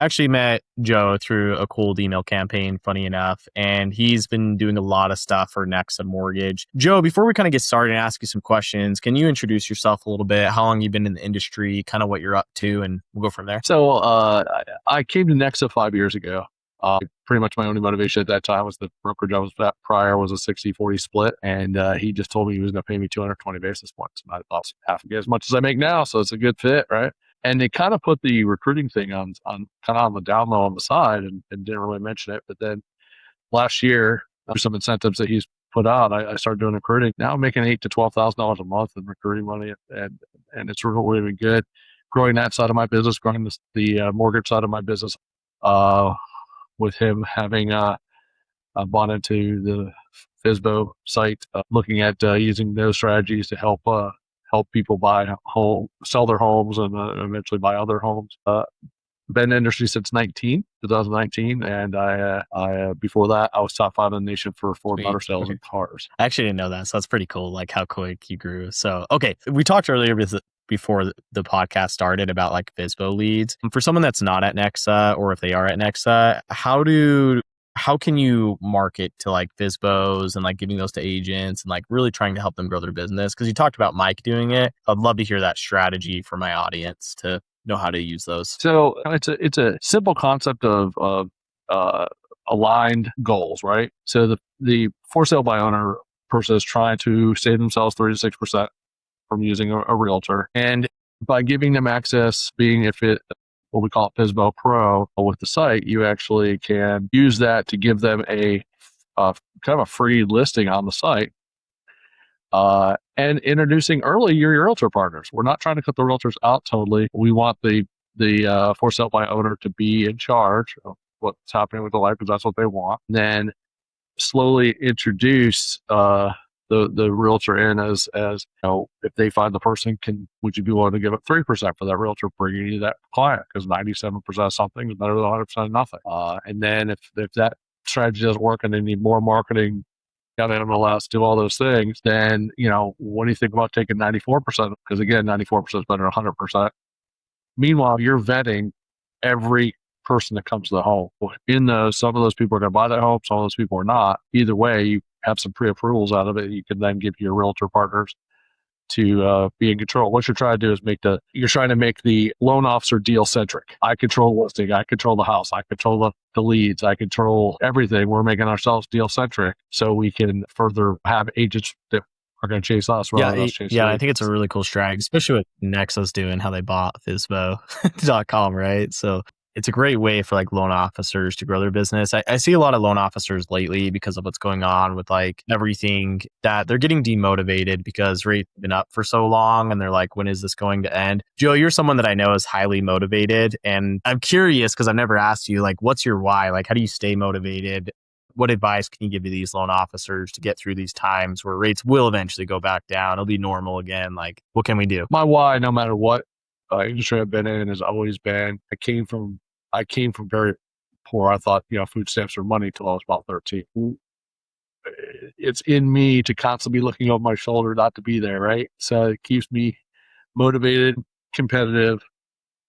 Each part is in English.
Actually met Joe through a cold email campaign, funny enough, and he's been doing a lot of stuff for Nexa Mortgage. Joe, before we kind of get started and ask you some questions, can you introduce yourself a little bit, how long you've been in the industry, kind of what you're up to, and we'll go from there. So I came to Nexa 5 years ago. Pretty much my only motivation at that time was the brokerage I was at prior was a 60-40 split. And he just told me he was going to pay me 220 basis points. And I thought half as much as I make now. So it's a good fit, right? And they kind of put the recruiting thing on kind of on the down low on the side and didn't really mention it. But then last year, there's some incentives that he's put out. I started doing recruiting. Now I'm making $8,000 to $12,000 a month in recruiting money. And it's really, really good. Growing that side of my business, growing the mortgage side of my business, with him having bought into the Fizzbo site, looking at using those strategies to help people sell their homes, and eventually buy other homes. Been in the industry since 2019, and I before that I was top 5 in the nation for Ford Motor Sales and cars. I actually didn't know that, so that's pretty cool. Like how quick you grew. So okay, we talked earlier before the podcast started about like FSBO leads. For someone that's not at Nexa, or if they are at Nexa, how can you market to like FSBOs and like giving those to agents and like really trying to help them grow their business? Because you talked about Mike doing it. I'd love to hear that strategy for my audience to know how to use those. So it's a simple concept of aligned goals, right? So the for sale by owner person is trying to save themselves 3 to 6% from using a realtor, and by giving them access, what we call Fizzbo Pro with the site, you actually can use that to give them a kind of a free listing on the site, and introducing early your realtor partners. We're not trying to cut the realtors out totally. We want the for sale by owner to be in charge of what's happening with the life, because that's what they want. And then slowly introduce the realtor in as if they find the person, would you be willing to give up 3% for that realtor bringing you that client? Because 97% of something is better than 100% of nothing. And then if that strategy doesn't work and they need more marketing, got MLS, do all those things, then what do you think about taking 94%? Because again, 94% is better than 100%. Meanwhile, you're vetting every person that comes to the home. Some of those people are going to buy that home, some of those people are not. Either way, you have some pre-approvals out of it. You can then give your realtor partners to be in control. What you're trying to do is you're trying to make the loan officer deal centric. I control the listing, I control the house, I control the leads, I control everything. We're making ourselves deal centric so we can further have agents that are going to chase us rather than us chase I think it's a really cool strategy, especially what Nexa's doing, how they bought Fizzbo.com, right? So it's a great way for like loan officers to grow their business. I see a lot of loan officers lately because of what's going on with like everything, that they're getting demotivated because rates have been up for so long and they're like, when is this going to end? Joe, you're someone that I know is highly motivated, and I'm curious because I've never asked you, like, what's your why? Like, how do you stay motivated? What advice can you give to these loan officers to get through these times where rates will eventually go back down? It'll be normal again. Like, what can we do? My why, no matter what industry I've been in, has always been, I came from very poor. I thought, food stamps were money till I was about 13. It's in me to constantly be looking over my shoulder, not to be there, right? So it keeps me motivated, competitive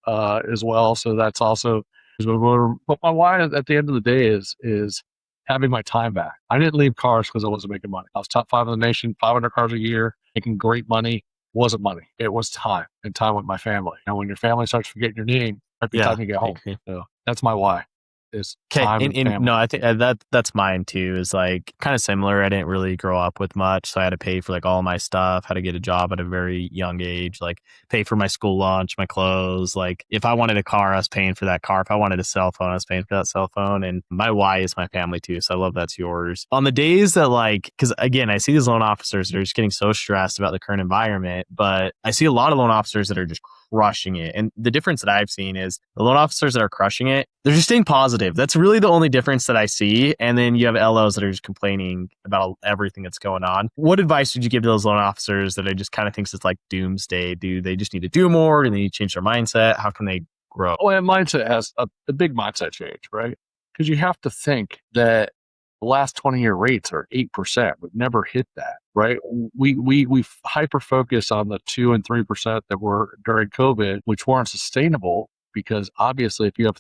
as well. So that's also, but my why at the end of the day is having my time back. I didn't leave cars because I wasn't making money. I was top 5 in the nation, 500 cars a year, making great money. Wasn't money. It was time, and time with my family. And when your family starts forgetting your name, every time you get home. So that's my why. Is time and family. No, I think that's mine too. Is like kind of similar. I didn't really grow up with much, so I had to pay for like all my stuff. Had to get a job at a very young age, like pay for my school lunch, my clothes. Like if I wanted a car, I was paying for that car. If I wanted a cell phone, I was paying for that cell phone. And my why is my family too. So I love that's yours. On the days that because again, I see these loan officers that are just getting so stressed about the current environment, but I see a lot of loan officers that are just crushing it. And the difference that I've seen is the loan officers that are crushing it, they're just staying positive. That's really the only difference that I see. And then you have LOs that are just complaining about everything that's going on. What advice would you give to those loan officers that are just kind of thinks it's like doomsday? Do they just need to do more? Do they need to change their mindset? How can they grow? Well, mindset has a big mindset change, right? Because you have to think that the last 20-year rates are 8%. We've never hit that, right? We hyper focus on the 2 and 3% that were during COVID, which weren't sustainable, because obviously if you have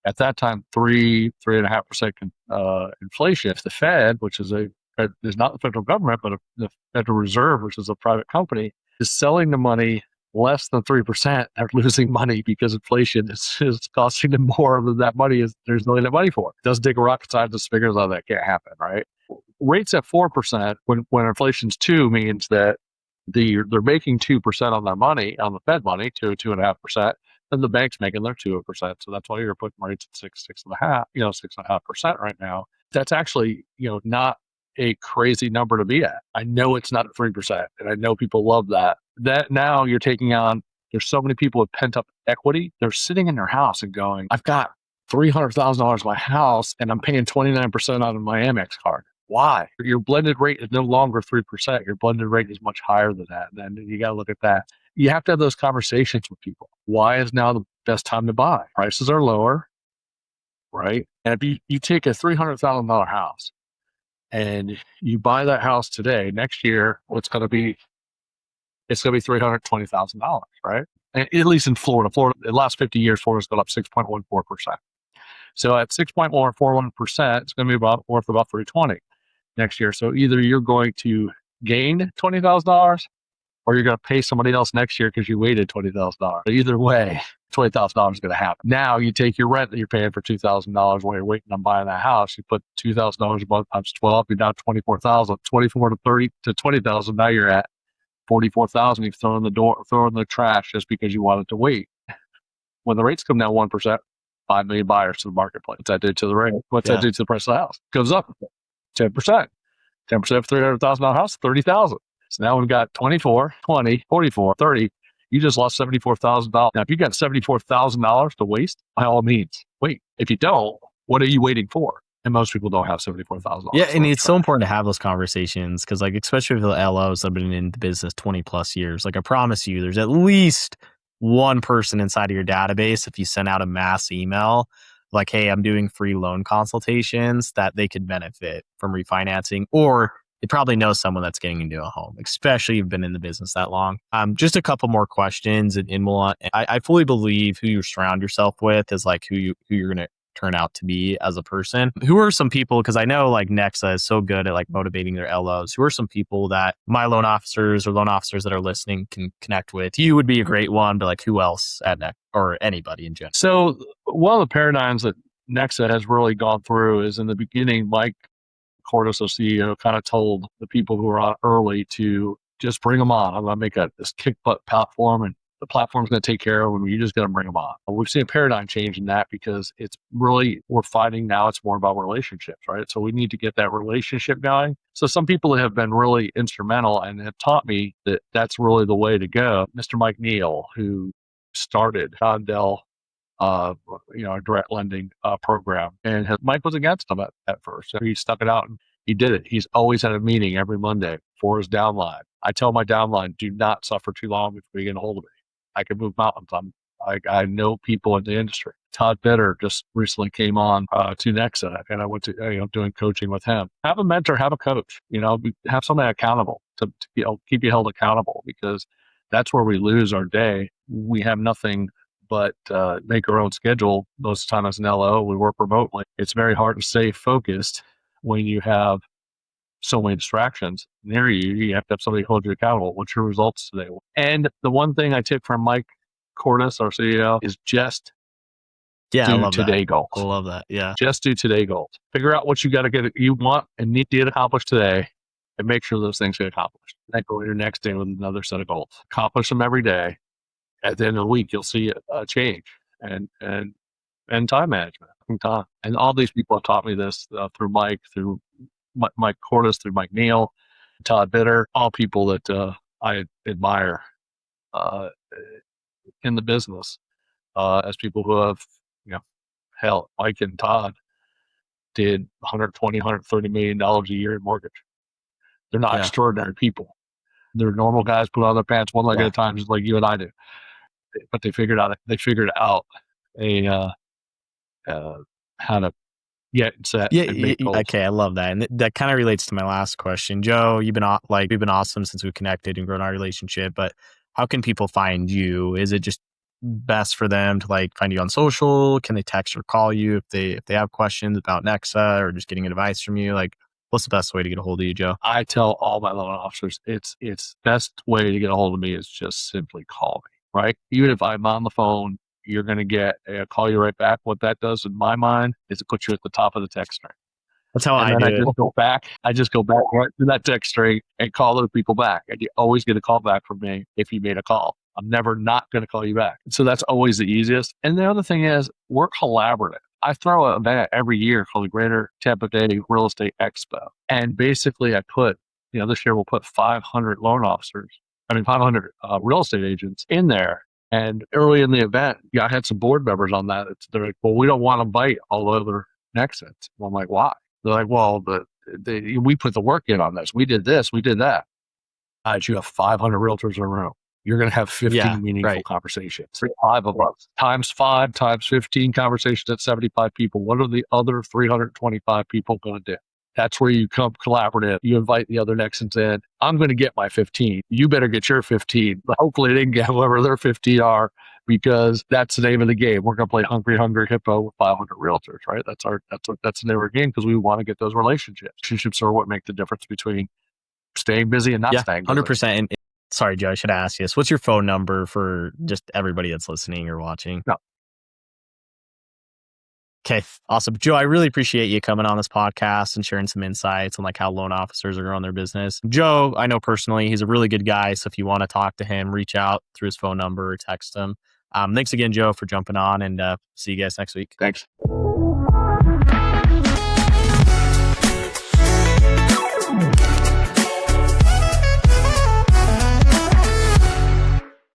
at that time 3.5% inflation. If the Fed, which is not the federal government, but the Federal Reserve, which is a private company, is selling the money less than 3%, they're losing money because inflation is costing them more than that money is. There's no that money for. It doesn't take a rocket scientist to figure out that can't happen, right? Rates at 4% when inflation's 2 means that they're making 2% on their money, on the Fed money, 2.5%. Then the bank's making their 2%. So that's why you're putting rates at 6.5%, 6.5% right now. That's actually, not a crazy number to be at. I know it's not at 3%, and I know people love that. That now you're taking on, there's so many people with pent up equity. They're sitting in their house and going, I've got $300,000 in my house and I'm paying 29% out of my Amex card. Why? Your blended rate is no longer 3%. Your blended rate is much higher than that. And then you got to look at that. You have to have those conversations with people. Why is now the best time to buy? Prices are lower, right? And if you take a $300,000 house and you buy that house today, next year, it's going to be $320,000, right? And at least in Florida, the last 50 years, Florida's gone up 6.14%. So at 6.41%, it's going to be worth about $320 next year. So either you're going to gain $20,000 or you're going to pay somebody else next year because you waited $20,000. Either way, $20,000 is going to happen. Now you take your rent that you're paying for $2,000 while you're waiting on buying that house. You put $2,000 a month times 12, you're down $24,000. 24 to 30 to 20,000. Now you're at $44,000. You've thrown in the trash just because you wanted to wait. When the rates come down 1%, 5 million buyers to the marketplace. What's that do to the rate? What's that do to the price of the house? Goes up 10%. 10% of $300,000 house, $30,000. So now we've got 24, 20, 44, 30. You just lost $74,000. Now, if you got $74,000 to waste, by all means, wait. If you don't, what are you waiting for? And most people don't have $74,000. Yeah, and it's so important to have those conversations because, especially with the LOs that have been in the business 20 plus years, I promise you, there's at least one person inside of your database, if you send out a mass email, hey, I'm doing free loan consultations, that they could benefit from refinancing, or they probably know someone that's getting into a home, especially if you've been in the business that long. Just a couple more questions, and I fully believe who you surround yourself with is who you're going to turn out to be as a person. Who are some people, because I know Nexa is so good at motivating their LOs, who are some people that my loan officers or loan officers that are listening can connect with? You would be a great one, but who else at Nexa or anybody in general? So one of the paradigms that Nexa has really gone through is in the beginning, Mike Cordes, our CEO, kind of told the people who were on early to just bring them on. I'm going to make this kick butt platform, and the platform's going to take care of them. You just got to bring them on. We've seen a paradigm change in that because it's really, we're finding now it's more about relationships, right? So we need to get that relationship going. So some people have been really instrumental and have taught me that that's really the way to go. Mr. Mike Neal, who started Condell, a direct lending program, and Mike was against them at first. So he stuck it out and he did it. He's always had a meeting every Monday for his downline. I tell my downline, do not suffer too long before you get a hold of me. I can move mountains. I know people in the industry. Todd Bitter just recently came on to Nexa, and I went to doing coaching with him. Have a mentor, have a coach. Have somebody accountable to keep you held accountable, because that's where we lose our day. We have nothing but make our own schedule. Most of the time as an LO, we work remotely. It's very hard to stay focused when you have so many distractions near you. You have to have somebody hold you accountable. What's your results today? And the one thing I took from Mike Cordes, our CEO, is just do today goals. I love that. Yeah. Just do today goals. Figure out what you want and need to get accomplished today, and make sure those things get accomplished. Then go to your next day with another set of goals. Accomplish them every day. At the end of the week, you'll see a change and time management. And all these people have taught me this through Mike Cordes, through Mike Neal, Todd Bitter, all people that I admire in the business as people who have, hell, Mike and Todd did $120, $130 million a year in mortgage. They're not extraordinary people. They're normal guys put on their pants one leg at a time, just like you and I do. But they figured out how to get set. And make goals. Okay, I love that, and that kind of relates to my last question, Joe. You've been we've been awesome since we connected and grown our relationship. But how can people find you? Is it just best for them to like find you on social? Can they text or call you if they have questions about Nexa or just getting advice from you? Like, what's the best way to get a hold of you, Joe? I tell all my loan officers it's best way to get a hold of me is just simply call me, right? Even if I'm on the phone, you're going to get a call you right back. What that does in my mind is it puts you at the top of the text string. That's how And I then do it. I just go back right to that text string and call those people back. And you always get a call back from me if you made a call. I'm never not going to call you back. So that's always the easiest. And the other thing is we're collaborative. I throw an event every year called the Greater Tampa Bay Real Estate Expo. And basically I put, this year we'll put 500 500 real estate agents in there. And early in the event, I had some board members on that. They're like, well, we don't want to bite all the other Nexits. Well, I'm like, why? They're like, well, we put the work in on this. We did this. We did that. You have 500 realtors in a room. You're going to have 15 meaningful conversations. 5 of us times 5 times 15 conversations at 75 people. What are the other 325 people going to do? That's where you come collaborative. You invite the other Nexans in. I'm going to get my 15. You better get your 15. But hopefully they can get whoever their 15 are, because that's the name of the game. We're going to play Hungry Hippo with 500 realtors, right? That's the name of our game, because we want to get those relationships. Relationships are what make the difference between staying busy and not staying busy. 100%. And sorry, Joe, I should ask you this. What's your phone number for just everybody that's listening or watching? No. Okay, awesome. Joe, I really appreciate you coming on this podcast and sharing some insights on like how loan officers are growing their business. Joe, I know personally, he's a really good guy. So if you want to talk to him, reach out through his phone number or text him. Thanks again, Joe, for jumping on, and see you guys next week. Thanks.